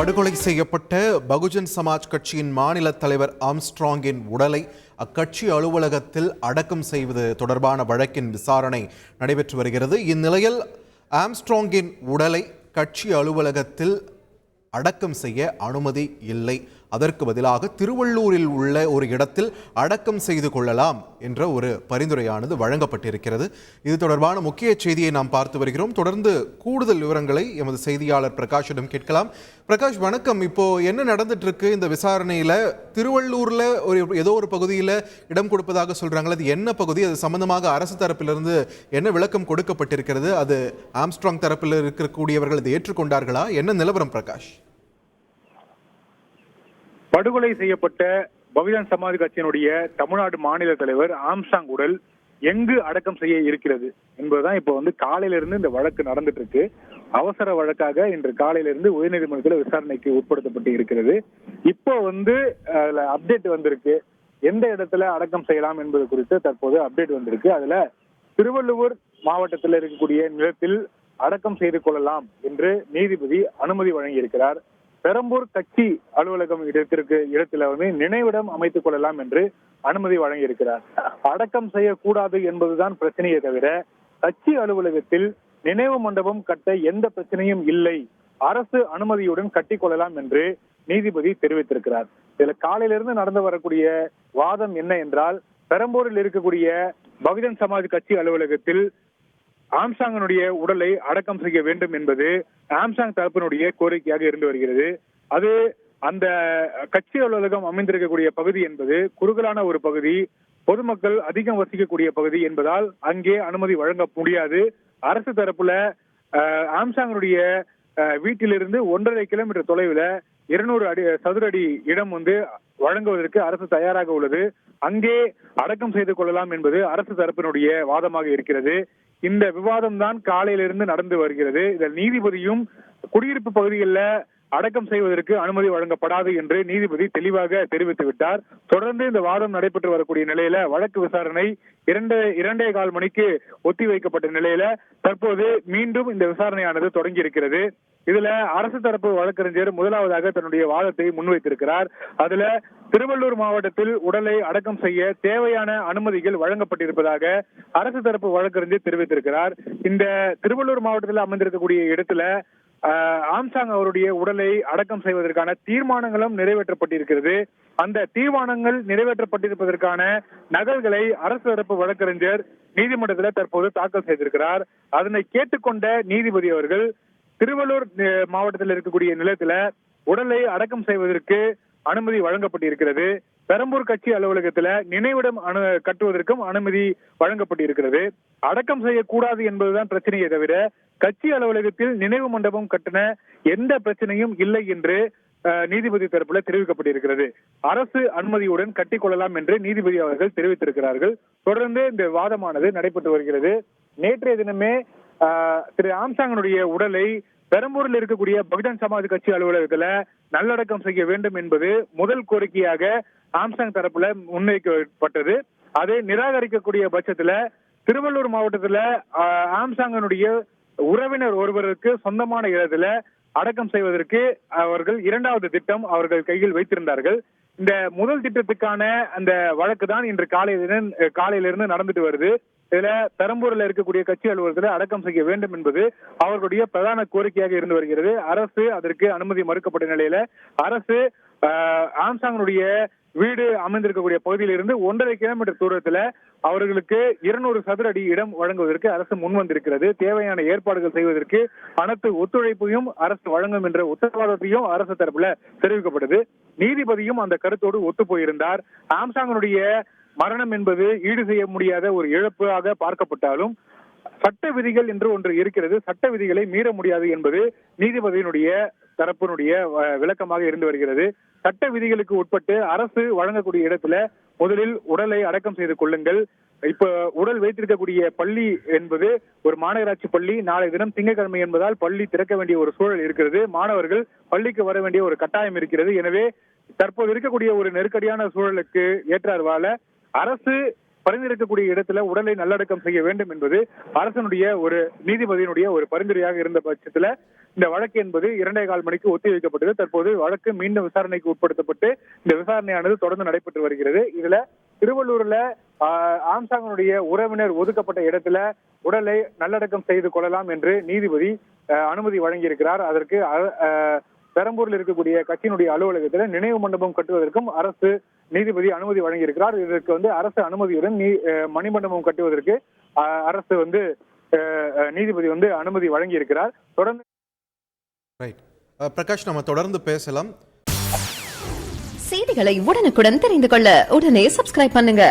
படுகொலை செய்யப்பட்ட பகுஜன் சமாஜ் கட்சியின் மாநில தலைவர் ஆம்ஸ்ட்ராங்கின் உடலை அக்கட்சி அலுவலகத்தில் அடக்கம் செய்வது தொடர்பான வழக்கின் விசாரணை நடைபெற்று வருகிறது. இந்நிலையில் ஆம்ஸ்ட்ராங்கின் உடலை கட்சி அலுவலகத்தில் அடக்கம் செய்ய அனுமதி இல்லை. அதற்கு பதிலாக திருவள்ளூரில் உள்ள ஒரு இடத்தில் அடக்கம் செய்து கொள்ளலாம் என்ற ஒரு பரிந்துரையானது வழங்கப்பட்டிருக்கிறது. இது தொடர்பான முக்கிய செய்தியை நாம் பார்த்து வருகிறோம். தொடர்ந்து கூடுதல் விவரங்களை எமது செய்தியாளர் பிரகாஷிடம் கேட்கலாம். பிரகாஷ், வணக்கம். இப்போ என்ன நடந்துட்டு இருக்கு இந்த விசாரணையில? திருவள்ளூர்ல ஏதோ ஒரு பகுதியில் இடம் கொடுப்பதாக சொல்றாங்க. அது என்ன பகுதி? அது சம்பந்தமாக அரசு தரப்பிலிருந்து என்ன விளக்கம் கொடுக்கப்பட்டிருக்கிறது? அது ஆம்ஸ்ட்ராங் தரப்பில் இருக்கக்கூடியவர்கள் இதை ஏற்றுக்கொண்டார்களா? என்ன நிலவரம் பிரகாஷ்? படுகொலை செய்யப்பட்ட பகுஜன் சமாஜ் கட்சியினுடைய தமிழ்நாடு மாநில தலைவர் ஆம்ஸ்ட்ராங் உடல் எங்கு அடக்கம் செய்ய இருக்கிறது என்பதுதான் இப்போ காலையிலிருந்து இந்த வழக்கு நடந்துட்டு இருக்கு. அவசர வழக்காக இன்று காலையிலிருந்து உயர்நீதிமன்றத்தில் விசாரணைக்கு உட்படுத்தப்பட்டு இருக்கிறது. இப்போ அதுல அப்டேட் வந்திருக்கு. எந்த இடத்துல அடக்கம் செய்யலாம் என்பது குறித்து தற்போது அப்டேட் வந்திருக்கு. அதுல திருவள்ளூர் மாவட்டத்தில் இருக்கக்கூடிய நிலத்தில் அடக்கம் செய்து கொள்ளலாம் என்று நீதிபதி அனுமதி வழங்கியிருக்கிறார். பெரம்பூர் கட்சி அலுவலகம் இடத்துல நினைவிடம் அமைத்துக் கொள்ளலாம் என்று அனுமதி வழங்கியிருக்கிறார். அடக்கம் செய்யக்கூடாது என்பதுதான் பிரச்சனையே தவிர கட்சி அலுவலகத்தில் நினைவு மண்டபம் கட்ட எந்த பிரச்சனையும் இல்லை, அரசு அனுமதியுடன் கட்டிக் கொள்ளலாம் என்று நீதிபதி தெரிவித்திருக்கிறார். இதுல காலையிலிருந்து நடந்து வரக்கூடிய வாதம் என்ன என்றால், பெரம்பூரில் இருக்கக்கூடிய பகுஜன் சமாஜ் கட்சி அலுவலகத்தில் ஆம்ஸ்ட்ராங்கினுடைய உடலை அடக்கம் செய்ய வேண்டும் என்பது ஆம்ஸ்ட்ராங் தரப்பினுடைய கோரிக்கையாக இருந்து வருகிறது. அது அந்த கட்சி அலுவலகம் அமைந்திருக்கக்கூடிய பகுதி என்பது குறுகலான ஒரு பகுதி, பொதுமக்கள் அதிகம் வசிக்கக்கூடிய பகுதி என்பதால் அங்கே அனுமதி வழங்க முடியாது. அரசு தரப்புல ஆம்ஸ்ட்ராங்கினுடைய வீட்டிலிருந்து 1.5 கிலோமீட்டர் தொலைவில் 200 சதுர அடி இடம் வழங்குவதற்கு அரசு தயாராக உள்ளது. அங்கே அடக்கம் செய்து கொள்ளலாம் என்பது அரசு தரப்பினுடைய வாதமாக இருக்கிறது. இந்த விவாதம் தான் காலையிலிருந்து நடந்து வருகிறது. இதில் நீதிபதியும் குடியிருப்பு பகுதிகளில் அடக்கம் செய்வதற்கு அனுமதி வழங்கப்படாது என்று நீதிபதி தெளிவாக தெரிவித்து விட்டார். தொடர்ந்து இந்த வாதம் நடைபெற்று வரக்கூடிய நிலையில வழக்கு விசாரணை 2.25 மணிக்கு ஒத்திவைக்கப்பட்ட நிலையில தற்போது மீண்டும் இந்த விசாரணையானது தொடங்கி இருக்கிறது. இதுல அரசு தரப்பு வழக்கறிஞர் முதலாவதாக தன்னுடைய வாதத்தை முன்வைத்திருக்கிறார். அதுல திருவள்ளூர் மாவட்டத்தில் உடலை அடக்கம் செய்ய தேவையான அனுமதிகள் வழங்கப்பட்டிருப்பதாக அரசு தரப்பு வழக்கறிஞர் தெரிவித்திருக்கிறார். இந்த திருவள்ளூர் மாவட்டத்தில் அமைந்திருக்கக்கூடிய இடத்துல ஆம்ஸ்ட்ராங் அவருடைய உடலை அடக்கம் செய்வதற்கான தீர்மானங்களும் நிறைவேற்றப்பட்டிருக்கிறது. அந்த தீர்மானங்கள் நிறைவேற்றப்பட்டிருப்பதற்கான நகல்களை அரசு தரப்பு வழக்கறிஞர் நீதிமன்றத்தில் தற்போது தாக்கல் செய்திருக்கிறார். அதனை கேட்டுக்கொண்ட நீதிபதி அவர்கள் திருவள்ளூர் மாவட்டத்தில் இருக்கக்கூடிய நிலத்துல உடலை அடக்கம் செய்வதற்கு அனுமதி வழங்கப்பட்டிருக்கிறது. பெரம்பூர் கட்சி அலுவலகத்துல நினைவிடம் கட்டுவதற்கும் அனுமதி வழங்கப்பட்டிருக்கிறது. அடக்கம் செய்யக்கூடாது என்பதுதான் பிரச்சனையே தவிர கட்சி அலுவலகத்தில் நினைவு மண்டபம் கட்டின எந்த பிரச்சனையும் இல்லை என்று நீதிபதி தரப்புல தெரிவிக்கப்பட்டிருக்கிறது. அரசு அனுமதியுடன் கட்டிக்கொள்ளலாம் என்று நீதிபதி அவர்கள் தெரிவித்திருக்கிறார்கள். தொடர்ந்து இந்த வாதமானது நடைபெற்று வருகிறது. நேற்றைய தினமே திரு ஆம்ஸ்ட்ராங்கினுடைய உடலை பெரம்பூரில் இருக்கக்கூடிய பகுஜன் சமாஜ் கட்சி அலுவலகத்துல நல்லடக்கம் செய்ய வேண்டும் என்பது முதல் கோரிக்கையாக ஆம்ஸ்ட்ராங் தரப்புல முன்வைக்கப்பட்டது. அதை நிராகரிக்கக்கூடிய பட்சத்துல திருவள்ளூர் மாவட்டத்துல ஆம்ஸ்ட்ராங்கினுடைய உறவினர் ஒருவருக்கு சொந்தமான இடத்துல அடக்கம் செய்வதற்கு அவர்கள் 2வது திட்டம் அவர்கள் கையில் வைத்திருந்தார்கள். இந்த முதல் திட்டத்துக்கான அந்த வழக்கு தான் இன்று காலையிலிருந்து நடந்துட்டு வருது. இதுல பெரம்பூர்ல இருக்கக்கூடிய கட்சி அலுவலகத்தில் அடக்கம் செய்ய வேண்டும் என்பது அவர்களுடைய பிரதான கோரிக்கையாக இருந்து வருகிறது. அரசு அதற்கு அனுமதி மறுக்கப்பட்ட நிலையில அரசு ஆம்ஸ்ட்ராங்கினுடைய வீடு அமைந்திருக்கக்கூடிய பகுதியில் இருந்து 1.5 கிலோமீட்டர் தூரத்துல அவர்களுக்கு 200 சதுர அடி இடம் வழங்குவதற்கு அரசு முன்வந்திருக்கிறது. தேவையான ஏற்பாடுகள் செய்வதற்கு அனைத்து ஒத்துழைப்பையும் அரசு வழங்கும் என்ற உத்தரவாதத்தையும் அரசு தரப்புல தெரிவிக்கப்பட்டது. நீதிபதியும் அந்த கருத்தோடு ஒத்து போயிருந்தார். ஆம்ஸ்ட்ராங்கினுடைய மரணம் என்பது ஈடு செய்ய முடியாத ஒரு இழப்பாக பார்க்கப்பட்டாலும் சட்ட விதிகள் என்று ஒன்று இருக்கிறது. சட்ட விதிகளை மீற முடியாது என்பது நீதிபதியினுடைய தரப்பினுடைய விளக்கமாக இருந்து வருகிறது. சட்ட விதிகளுக்கு உட்பட்டு அரசு வழங்கக்கூடிய இடத்துல முதலில் உடலை அடக்கம் செய்து கொள்ளுங்கள். இப்ப உடல் வைத்திருக்கக்கூடிய பள்ளி என்பது ஒரு மாநகராட்சி பள்ளி. நாளை தினம் திங்கட்கிழமை என்பதால் பள்ளி திறக்க வேண்டிய ஒரு சூழல் இருக்கிறது. மாணவர்கள் பள்ளிக்கு வர வேண்டிய ஒரு கட்டாயம் இருக்கிறது. எனவே தற்போது இருக்கக்கூடிய ஒரு நெருக்கடியான சூழலுக்கு ஏற்றார்வால அரசு பரிந்துரைக்கக்கூடிய இடத்துல உடலை நல்லடக்கம் செய்ய வேண்டும் என்பது அரசனுடைய ஒரு நீதிபதியினுடைய ஒரு பரிந்துரையாக இருந்த பட்சத்துல இந்த வழக்கு என்பது 2.25 மணிக்கு ஒத்திவைக்கப்பட்டது. தற்போது வழக்கு மீண்டும் விசாரணைக்கு உட்படுத்தப்பட்டு இந்த விசாரணையானது தொடர்ந்து நடைபெற்று வருகிறது. இதுல திருவள்ளூர்ல ஆம்ஸ்ட்ராங்கினுடைய உறவினர் ஒதுக்கப்பட்ட இடத்துல உடலை நல்லடக்கம் செய்து கொள்ளலாம் என்று நீதிபதி அனுமதி வழங்கியிருக்கிறார். அதற்கு பெரம்பூரில் இருக்கக்கூடிய கட்சியினுடைய அலுவலகத்தில் நினைவு மண்டபம் கட்டுவதற்கும் அரசு நீதிபதி அனுமதி வழங்கியிருக்கிறார். இதற்கு அரசு அனுமதியுடன் மணிமண்டபம் கட்டுவதற்கு அரசு நீதிபதி அனுமதி வழங்கியிருக்கிறார். தொடர்ந்து பிரகாஷ், நம்ம தொடர்ந்து பேசலாம். செய்திகளை உடனுக்குடன் தெரிந்து கொள்ள உடனே சப்ஸ்கிரைப் பண்ணுங்க.